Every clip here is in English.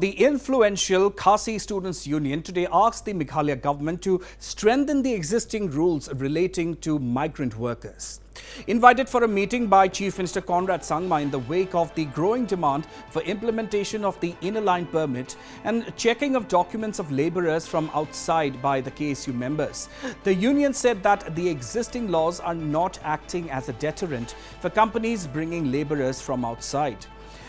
The influential Khasi Students' Union today asked the Meghalaya government to strengthen the existing rules relating to migrant workers. Invited for a meeting by Chief Minister Conrad Sangma in the wake of the growing demand for implementation of the inner line permit and checking of documents of labourers from outside by the KSU members, the union said that the existing laws are not acting as a deterrent for companies bringing labourers from outside.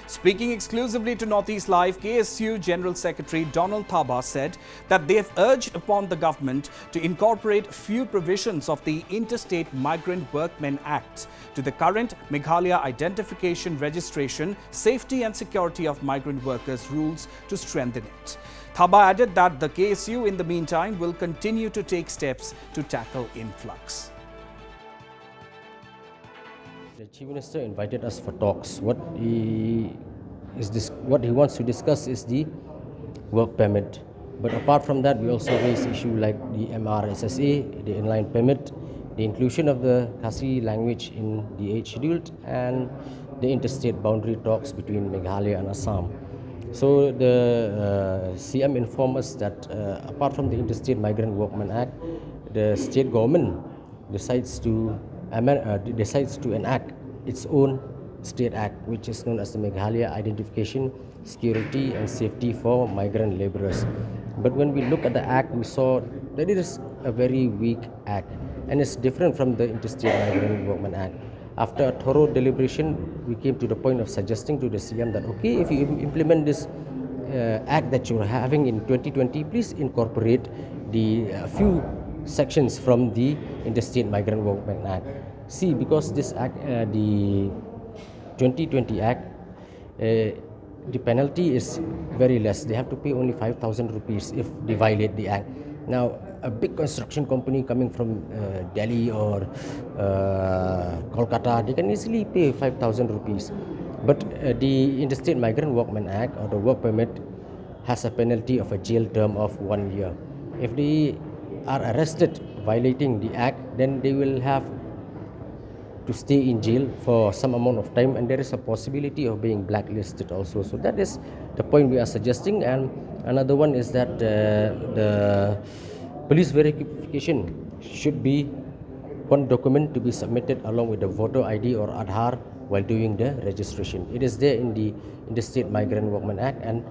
Speaking exclusively to Northeast Live, KSU General Secretary Donald Thaba said that they have urged upon the government to incorporate few provisions of the Interstate Migrant Workmen Act to the current Meghalaya Identification, Registration, Safety and Security of Migrant Workers rules to strengthen it. Thaba added that the KSU in the meantime will continue to take steps to tackle influx. The Chief Minister invited us for talks. What he wants to discuss is the work permit. But apart from that, we also raise issues like the MRSSA, the inline permit, the inclusion of the Khasi language in the age schedule, and the interstate boundary talks between Meghalaya and Assam. So the CM informed us that apart from the Interstate Migrant Workmen Act, the state government decides to enact its own state act, which is known as the Meghalaya Identification, Security and Safety for Migrant Labourers. But when we look at the act, we saw that it is a very weak act and it's different from the Interstate Migrant Workmen Act. After a thorough deliberation, we came to the point of suggesting to the CM that, okay, if you implement this act that you're having in 2020, please incorporate the few sections from the Interstate Migrant Workmen Act. See, because this act, the 2020 Act, the penalty is very less. They have to pay only 5,000 rupees if they violate the act. Now, a big construction company coming from Delhi or Kolkata, they can easily pay 5,000 rupees. But the Interstate Migrant Workmen Act or the work permit has a penalty of a jail term of 1 year. If they are arrested violating the act, then they will have to stay in jail for some amount of time, and there is a possibility of being blacklisted also. So that is the point we are suggesting. And another one is that the police verification should be one document to be submitted along with the voter ID or Aadhaar while doing the registration. It is there in the Interstate Migrant Workmen Act, and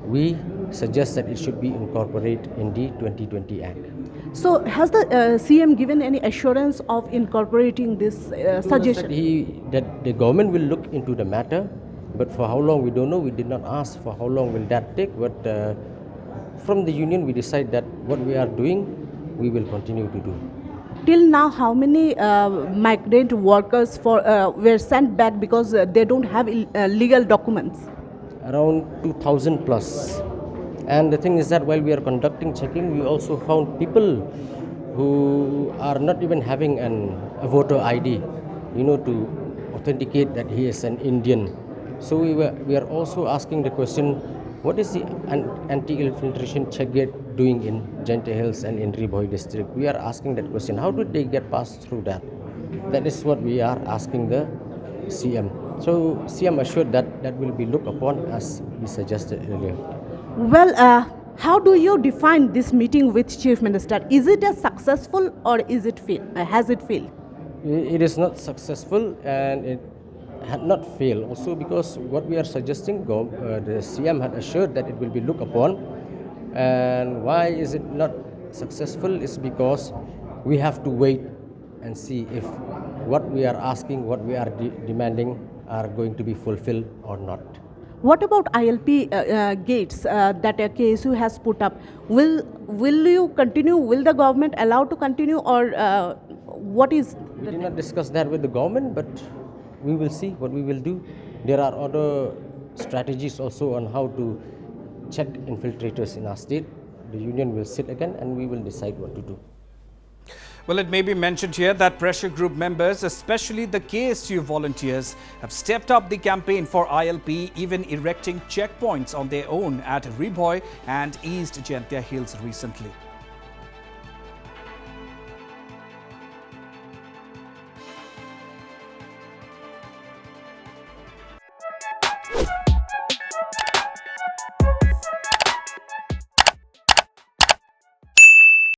we suggest that it should be incorporated in the 2020 Act. So has the CM given any assurance of incorporating this suggestion? That the government will look into the matter, but for how long we don't know. We did not ask for how long will that take, but from the union we decide that what we are doing, we will continue to do. Till now, how many migrant workers were sent back because they don't have legal documents? Around 2,000 plus. And the thing is that while we are conducting checking, we also found people who are not even having a voter ID, to authenticate that he is an Indian. So we are also asking the question, what is the anti-infiltration check gate doing in Jente Hills and in Riboi district? We are asking that question. How did they get passed through that? That is what we are asking the CM. So CM assured that that will be looked upon as he suggested earlier. Well, how do you define this meeting with Chief Minister? Is it a successful or has it failed? It is not successful and it had not failed. Also because what we are suggesting, the CM had assured that it will be looked upon. And why is it not successful is because we have to wait and see if what we are asking, what we are demanding are going to be fulfilled or not. What about ILP gates that KSU has put up? Will you continue? Will the government allow to continue, or what is? We did not discuss that with the government, but we will see what we will do. There are other strategies also on how to check infiltrators in our state. The union will sit again and we will decide what to do. Well, it may be mentioned here that pressure group members, especially the KSU volunteers, have stepped up the campaign for ILP, even erecting checkpoints on their own at Riboi and East Jente Hills recently.